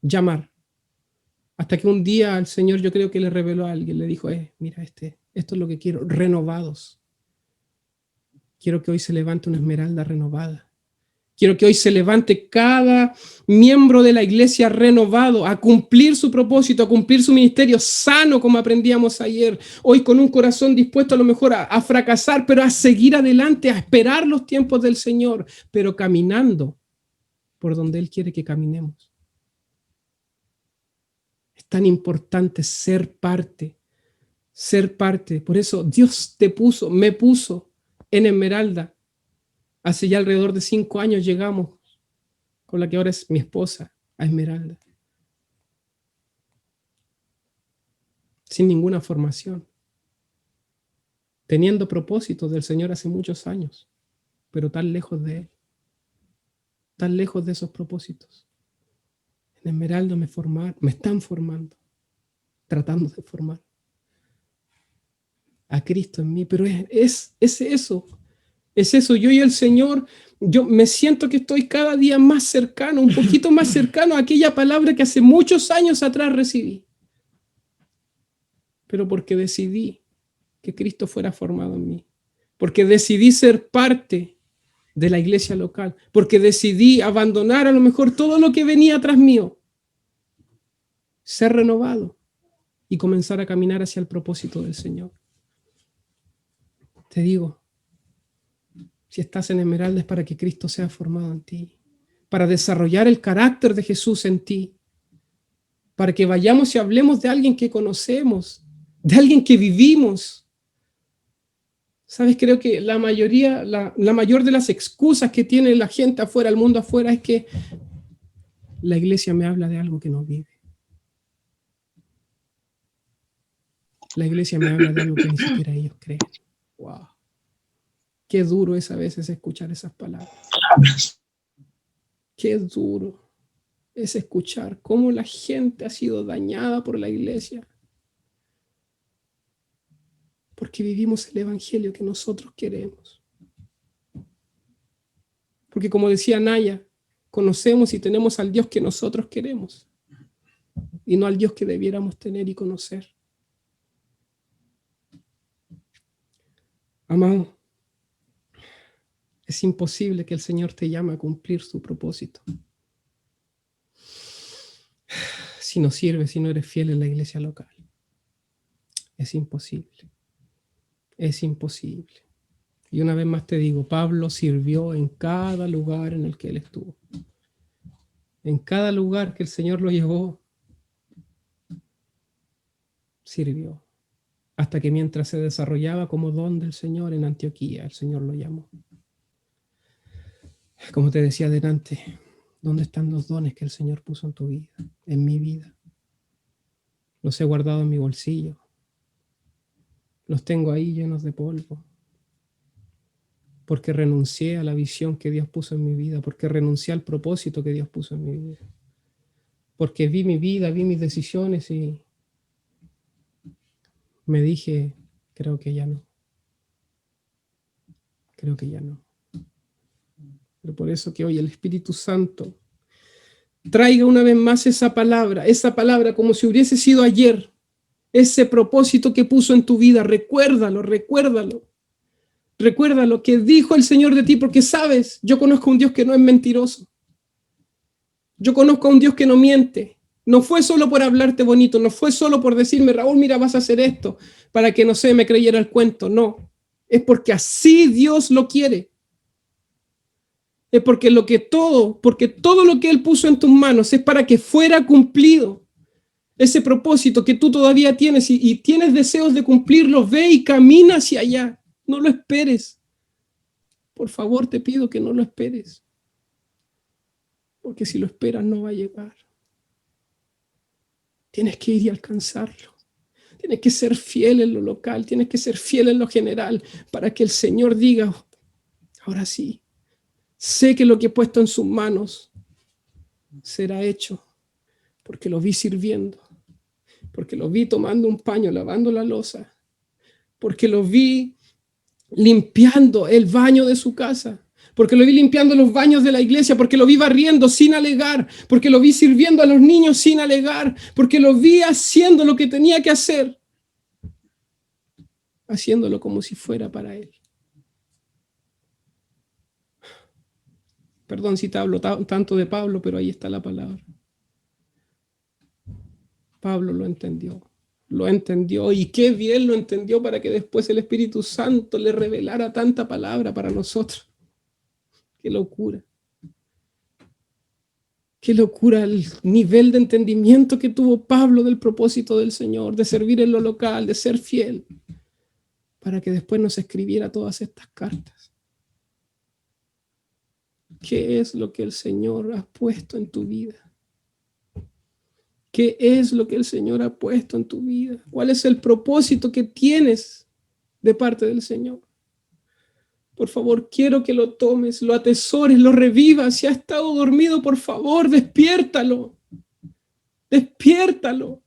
llamar? Hasta que un día el Señor, yo creo que le reveló a alguien, le dijo, mira, esto es lo que quiero, renovados. Quiero que hoy se levante una esmeralda renovada. Quiero que hoy se levante cada miembro de la iglesia renovado a cumplir su propósito, a cumplir su ministerio sano, como aprendíamos ayer. Hoy con un corazón dispuesto a lo mejor a fracasar, pero a seguir adelante, a esperar los tiempos del Señor, pero caminando por donde Él quiere que caminemos. Es tan importante ser parte. Por eso Dios me puso en Esmeralda. Hace ya alrededor de 5 años llegamos con la que ahora es mi esposa, a Esmeralda. Sin ninguna formación. Teniendo propósitos del Señor hace muchos años, pero tan lejos de Él. Tan lejos de esos propósitos. En Esmeralda me están formando, tratando de formar a Cristo en mí, pero es eso. Es eso, yo y el Señor, yo me siento que estoy cada día más cercano, un poquito más cercano a aquella palabra que hace muchos años atrás recibí. Pero porque decidí que Cristo fuera formado en mí. Porque decidí ser parte de la iglesia local. Porque decidí abandonar a lo mejor todo lo que venía atrás mío. Ser renovado y comenzar a caminar hacia el propósito del Señor. Te digo, si estás en Esmeralda es para que Cristo sea formado en ti, para desarrollar el carácter de Jesús en ti, para que vayamos y hablemos de alguien que conocemos, de alguien que vivimos. ¿Sabes? Creo que la mayor de las excusas que tiene la gente afuera, el mundo afuera, es que la iglesia me habla de algo que no vive. La iglesia me habla de algo que ni siquiera ellos creen. Wow. Qué duro es a veces escuchar esas palabras. Qué duro es escuchar cómo la gente ha sido dañada por la iglesia. Porque vivimos el evangelio que nosotros queremos. Porque como decía Naya, conocemos y tenemos al Dios que nosotros queremos. Y no al Dios que debiéramos tener y conocer. Amado, es imposible que el Señor te llame a cumplir su propósito si no sirves, si no eres fiel en la iglesia local. Es imposible. Es imposible. Y una vez más te digo, Pablo sirvió en cada lugar en el que él estuvo. En cada lugar que el Señor lo llevó, sirvió. Hasta que mientras se desarrollaba como don del Señor en Antioquía, el Señor lo llamó. Como te decía adelante, ¿dónde están los dones que el Señor puso en tu vida, en mi vida? Los he guardado en mi bolsillo. Los tengo ahí llenos de polvo. Porque renuncié a la visión que Dios puso en mi vida, porque renuncié al propósito que Dios puso en mi vida. Porque vi mi vida, vi mis decisiones y me dije, creo que ya no. Creo que ya no. Pero por eso que hoy el Espíritu Santo traiga una vez más esa palabra como si hubiese sido ayer, ese propósito que puso en tu vida, recuérdalo, recuérdalo. Recuerda lo que dijo el Señor de ti, porque sabes, yo conozco a un Dios que no es mentiroso. Yo conozco a un Dios que no miente. No fue solo por hablarte bonito, no fue solo por decirme, Raúl, mira, vas a hacer esto, para que, no sé, me creyera el cuento. No, es porque así Dios lo quiere. Es porque todo lo que Él puso en tus manos es para que fuera cumplido. Ese propósito que tú todavía tienes y tienes deseos de cumplirlo, ve y camina hacia allá. No lo esperes. Por favor, te pido que no lo esperes. Porque si lo esperas, no va a llegar. Tienes que ir y alcanzarlo. Tienes que ser fiel en lo local, tienes que ser fiel en lo general, para que el Señor diga, ahora sí, sé que lo que he puesto en sus manos será hecho, porque lo vi sirviendo, porque lo vi tomando un paño, lavando la loza, porque lo vi limpiando el baño de su casa, porque lo vi limpiando los baños de la iglesia, porque lo vi barriendo sin alegar, porque lo vi sirviendo a los niños sin alegar, porque lo vi haciendo lo que tenía que hacer, haciéndolo como si fuera para él. Perdón si te hablo tanto de Pablo, pero ahí está la palabra. Pablo lo entendió y qué bien lo entendió para que después el Espíritu Santo le revelara tanta palabra para nosotros. Qué locura. Qué locura el nivel de entendimiento que tuvo Pablo del propósito del Señor, de servir en lo local, de ser fiel, para que después nos escribiera todas estas cartas. ¿Qué es lo que el Señor ha puesto en tu vida? ¿Qué es lo que el Señor ha puesto en tu vida? ¿Cuál es el propósito que tienes de parte del Señor? Por favor, quiero que lo tomes, lo atesores, lo revivas. Si ha estado dormido, por favor, despiértalo. Despiértalo.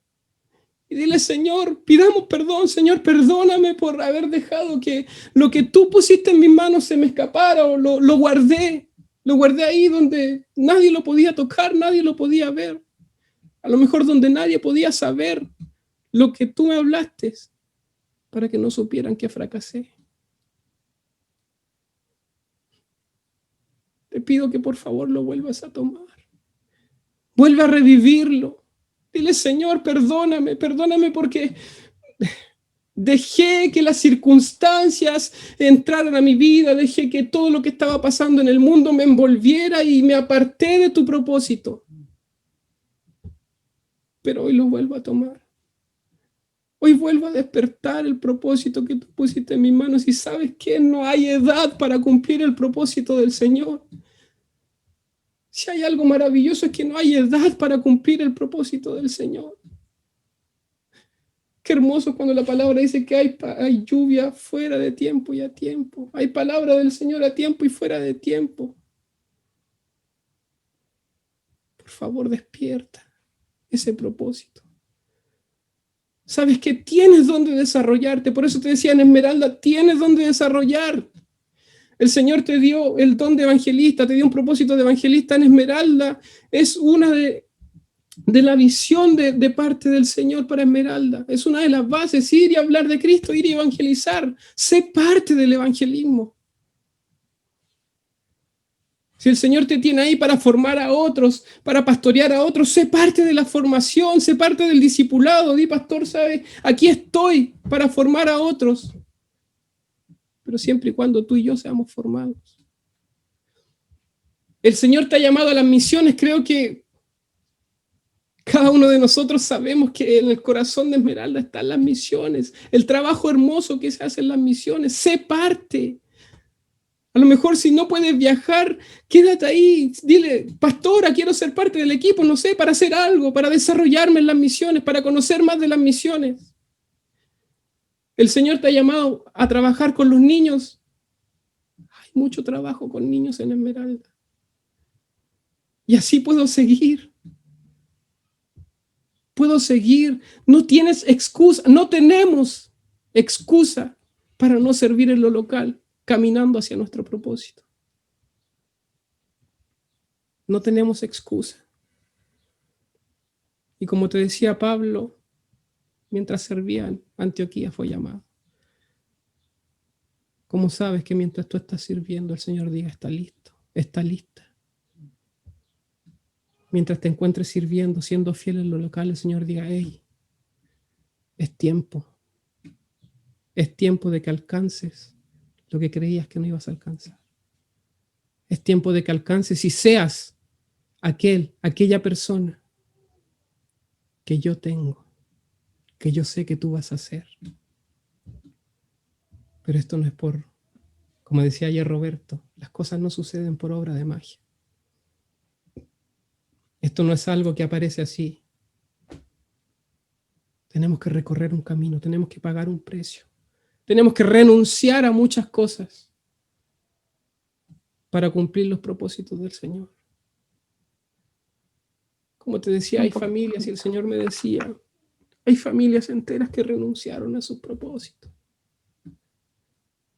Y dile, Señor, pidamos perdón, Señor, perdóname por haber dejado que lo que tú pusiste en mis manos se me escapara o lo guardé. Lo guardé ahí donde nadie lo podía tocar, nadie lo podía ver. A lo mejor donde nadie podía saber lo que tú me hablaste para que no supieran que fracasé. Te pido que por favor lo vuelvas a tomar. Vuelve a revivirlo. Dile, Señor, perdóname porque dejé que las circunstancias entraran a mi vida, dejé que todo lo que estaba pasando en el mundo me envolviera y me aparté de tu propósito. Pero hoy lo vuelvo a tomar. Hoy vuelvo a despertar el propósito que tú pusiste en mis manos y sabes que no hay edad para cumplir el propósito del Señor. Si hay algo maravilloso es que no hay edad para cumplir el propósito del Señor. Qué hermoso cuando la palabra dice que hay lluvia fuera de tiempo y a tiempo. Hay palabra del Señor a tiempo y fuera de tiempo. Por favor, despierta ese propósito. Sabes que tienes donde desarrollarte. Por eso te decía en Esmeralda, tienes donde desarrollar. El Señor te dio el don de evangelista, te dio un propósito de evangelista en Esmeralda. Es una de de la visión de parte del Señor para Esmeralda. Es una de las bases, ir y hablar de Cristo, ir y evangelizar. Sé parte del evangelismo. Si el Señor te tiene ahí para formar a otros, para pastorear a otros, sé parte de la formación, sé parte del discipulado. Di, pastor, ¿sabe? Aquí estoy para formar a otros. Pero siempre y cuando tú y yo seamos formados. El Señor te ha llamado a las misiones. Creo que cada uno de nosotros sabemos que en el corazón de Esmeralda están las misiones, el trabajo hermoso que se hace en las misiones. Sé parte. A lo mejor si no puedes viajar, quédate ahí, dile, pastora, quiero ser parte del equipo, no sé, para hacer algo, para desarrollarme en las misiones, para conocer más de las misiones. El Señor te ha llamado a trabajar con los niños. Hay mucho trabajo con niños en Esmeralda. Y así puedo seguir. Puedo seguir. No tienes excusa, no tenemos excusa para no servir en lo local, caminando hacia nuestro propósito. No tenemos excusa. Y como te decía Pablo, mientras servía en Antioquía fue llamado. ¿Cómo sabes que mientras tú estás sirviendo el Señor diga está listo, está lista? Mientras te encuentres sirviendo, siendo fiel en lo local, el Señor diga, hey, es tiempo. Es tiempo de que alcances lo que creías que no ibas a alcanzar. Es tiempo de que alcances y seas aquella persona que yo tengo, que yo sé que tú vas a ser. Pero esto no es por, como decía ayer Roberto, las cosas no suceden por obra de magia. Esto no es algo que aparece así. Tenemos que recorrer un camino, tenemos que pagar un precio. Tenemos que renunciar a muchas cosas para cumplir los propósitos del Señor. Como te decía, hay familias, y el Señor me decía, hay familias enteras que renunciaron a sus propósitos.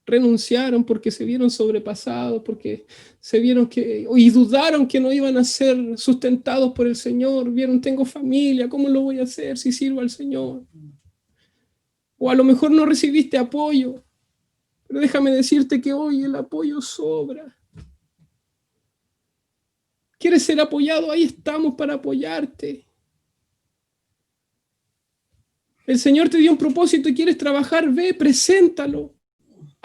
Renunciaron porque se vieron sobrepasados, porque se vieron y dudaron que no iban a ser sustentados por el Señor. Vieron, tengo familia, ¿cómo lo voy a hacer si sirvo al Señor? O a lo mejor no recibiste apoyo, pero déjame decirte que hoy el apoyo sobra. ¿Quieres ser apoyado? Ahí estamos para apoyarte. El Señor te dio un propósito y quieres trabajar, ve, preséntalo.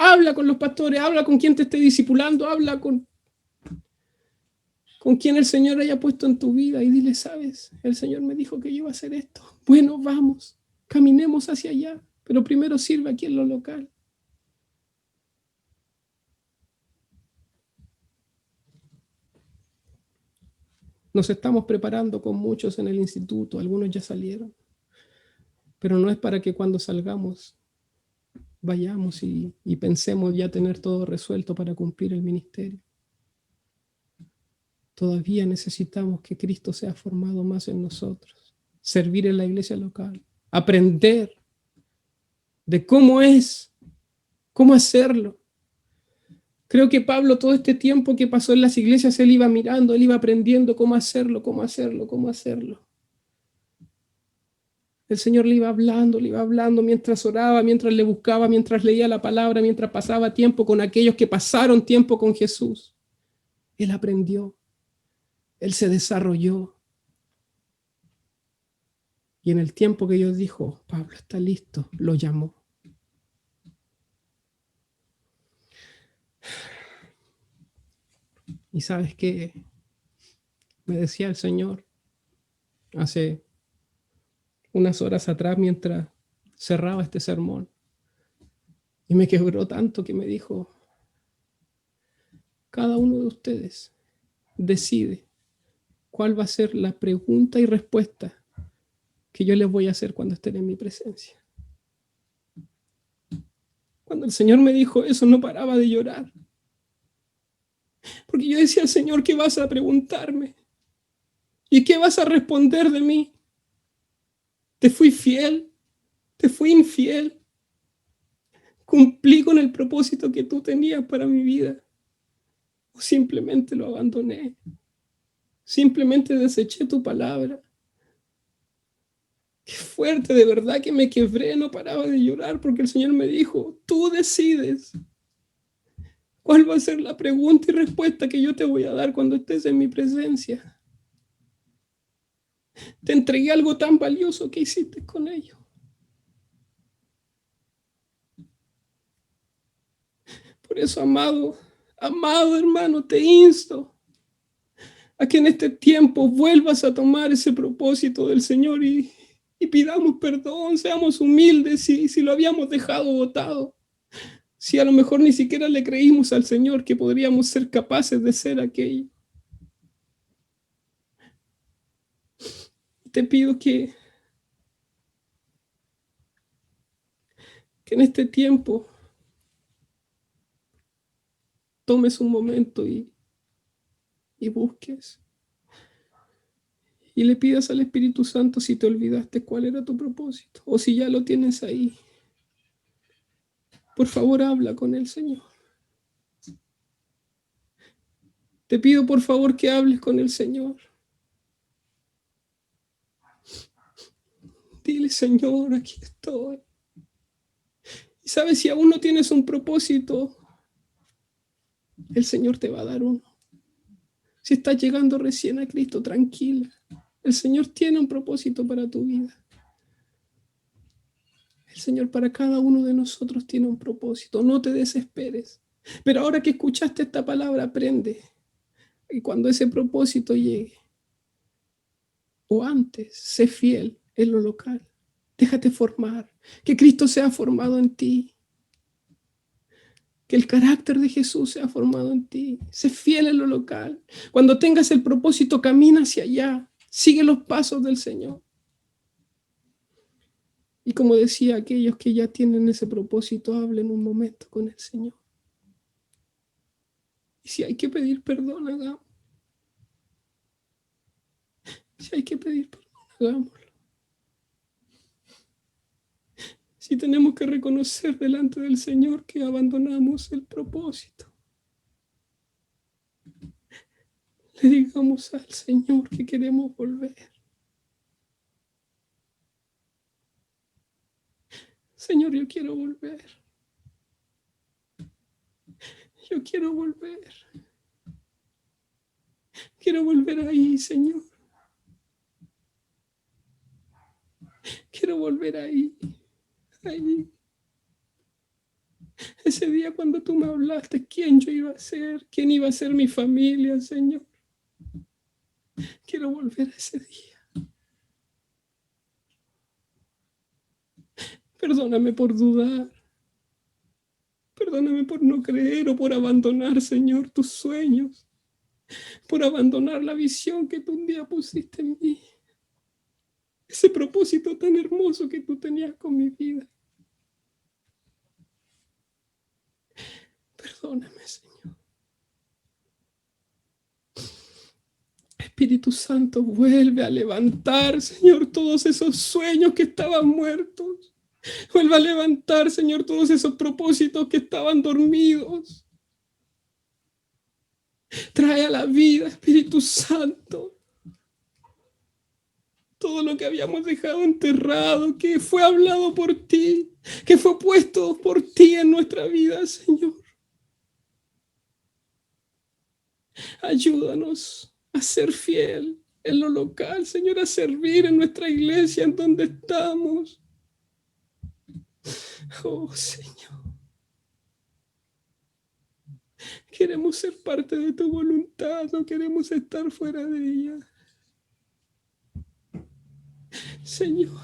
Habla con los pastores, habla con quien te esté discipulando, habla con quien el Señor haya puesto en tu vida y dile, ¿sabes? El Señor me dijo que yo iba a hacer esto. Bueno, vamos, caminemos hacia allá, pero primero sirve aquí en lo local. Nos estamos preparando con muchos en el instituto, algunos ya salieron, pero no es para que cuando salgamos vayamos y pensemos ya tener todo resuelto para cumplir el ministerio. Todavía necesitamos que Cristo sea formado más en nosotros, servir en la iglesia local, aprender de cómo hacerlo. Creo que Pablo todo este tiempo que pasó en las iglesias, él iba mirando, él iba aprendiendo cómo hacerlo. El Señor le iba hablando mientras oraba, mientras le buscaba, mientras leía la palabra, mientras pasaba tiempo con aquellos que pasaron tiempo con Jesús. Él aprendió, él se desarrolló. Y en el tiempo que Dios dijo, Pablo está listo, lo llamó. Y sabes qué, me decía el Señor hace unas horas atrás mientras cerraba este sermón. Y me quebró tanto que me dijo, cada uno de ustedes decide cuál va a ser la pregunta y respuesta que yo les voy a hacer cuando estén en mi presencia. Cuando el Señor me dijo eso, no paraba de llorar. Porque yo decía, Señor, ¿qué vas a preguntarme? ¿Y qué vas a responder de mí? ¿Te fui fiel? ¿Te fui infiel? ¿Cumplí con el propósito que tú tenías para mi vida? ¿O simplemente lo abandoné? Simplemente deseché tu palabra. Qué fuerte, de verdad que me quebré, no paraba de llorar porque el Señor me dijo, tú decides cuál va a ser la pregunta y respuesta que yo te voy a dar cuando estés en mi presencia. Te entregué algo tan valioso, ¿qué hiciste con ello? Por eso, amado, amado hermano, te insto a que en este tiempo vuelvas a tomar ese propósito del Señor y pidamos perdón, seamos humildes si lo habíamos dejado botado, si a lo mejor ni siquiera le creímos al Señor que podríamos ser capaces de ser aquello. Te pido que en este tiempo tomes un momento y busques y le pidas al Espíritu Santo si te olvidaste cuál era tu propósito o si ya lo tienes ahí. Por favor, habla con el Señor. Te pido por favor que hables con el Señor. Dile, Señor, aquí estoy. Y sabes, si aún no tienes un propósito, el Señor te va a dar uno. Si estás llegando recién a Cristo, tranquila. El Señor tiene un propósito para tu vida. El Señor para cada uno de nosotros tiene un propósito. No te desesperes. Pero ahora que escuchaste esta palabra, aprende. Y cuando ese propósito llegue, o antes, sé fiel en lo local. Déjate formar. Que Cristo sea formado en ti. Que el carácter de Jesús sea formado en ti. Sé fiel en lo local. Cuando tengas el propósito, camina hacia allá. Sigue los pasos del Señor. Y como decía, aquellos que ya tienen ese propósito, hablen un momento con el Señor. Y si hay que pedir perdón, hagámoslo. Si hay que pedir perdón, hagámoslo. Si tenemos que reconocer delante del Señor que abandonamos el propósito, le digamos al Señor que queremos volver. Señor, yo quiero volver. Yo quiero volver. Quiero volver ahí, Señor. Quiero volver ahí. Ahí. Ese día cuando tú me hablaste, ¿quién yo iba a ser? ¿Quién iba a ser mi familia, Señor? Quiero volver a ese día. Perdóname por dudar. Perdóname por no creer o por abandonar, Señor, tus sueños. Por abandonar la visión que tú un día pusiste en mí. Ese propósito tan hermoso que tú tenías con mi vida. Perdóname, Señor. Espíritu Santo, vuelve a levantar, Señor, todos esos sueños que estaban muertos. Vuelve a levantar, Señor, todos esos propósitos que estaban dormidos. Trae a la vida, Espíritu Santo, todo lo que habíamos dejado enterrado, que fue hablado por ti, que fue puesto por ti en nuestra vida, Señor. Ayúdanos a ser fiel en lo local, Señor, a servir en nuestra iglesia, en donde estamos. Oh, Señor. Queremos ser parte de tu voluntad, no queremos estar fuera de ella. Señor.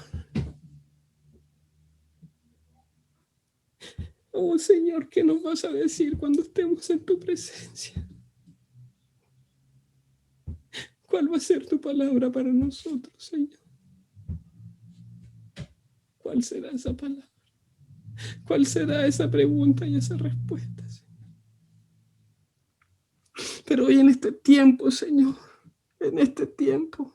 Oh, Señor, ¿qué nos vas a decir cuando estemos en tu presencia? ¿Cuál va a ser tu palabra para nosotros, Señor? ¿Cuál será esa palabra? ¿Cuál será esa pregunta y esa respuesta, Señor? Pero hoy en este tiempo, Señor, en este tiempo,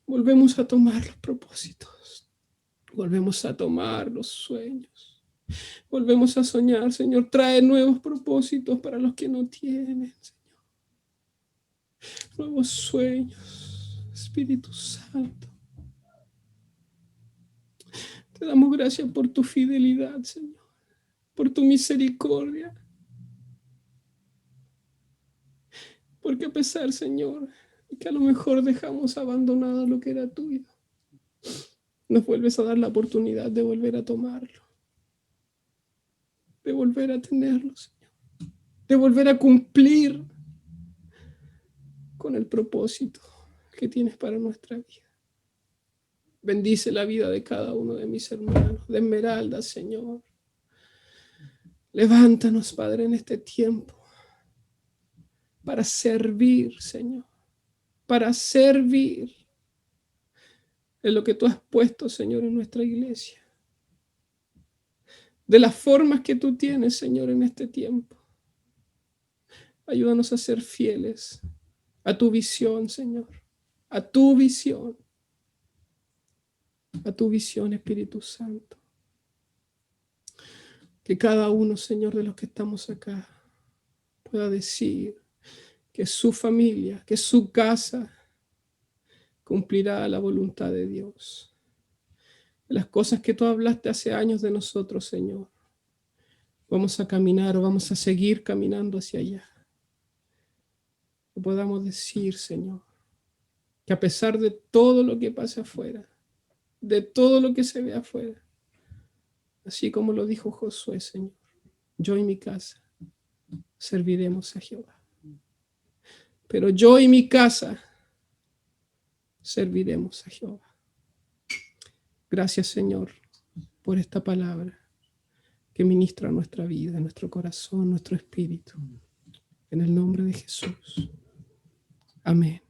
volvemos a tomar los propósitos, volvemos a tomar los sueños, volvemos a soñar, Señor. Trae nuevos propósitos para los que no tienen, Señor. Nuevos sueños, Espíritu Santo. Te damos gracias por tu fidelidad, Señor, por tu misericordia. Porque a pesar, Señor, que a lo mejor dejamos abandonado lo que era tuyo, nos vuelves a dar la oportunidad de volver a tomarlo, de volver a tenerlo, Señor, de volver a cumplir con el propósito que tienes para nuestra vida. Bendice la vida de cada uno de mis hermanos, de Esmeralda, Señor. Levántanos, Padre, en este tiempo para servir, Señor, para servir en lo que tú has puesto, Señor, en nuestra iglesia. De las formas que tú tienes, Señor, en este tiempo. Ayúdanos a ser fieles a tu visión, Señor, a tu visión, Espíritu Santo. Que cada uno, Señor, de los que estamos acá pueda decir que su familia, que su casa cumplirá la voluntad de Dios. Las cosas que tú hablaste hace años de nosotros, Señor, vamos a caminar o vamos a seguir caminando hacia allá. Que podamos decir, Señor, que a pesar de todo lo que pasa afuera, de todo lo que se ve afuera, así como lo dijo Josué, Señor, yo y mi casa serviremos a Jehová. Pero yo y mi casa serviremos a Jehová. Gracias, Señor, por esta palabra que ministra nuestra vida, nuestro corazón, nuestro espíritu. En el nombre de Jesús. Amén.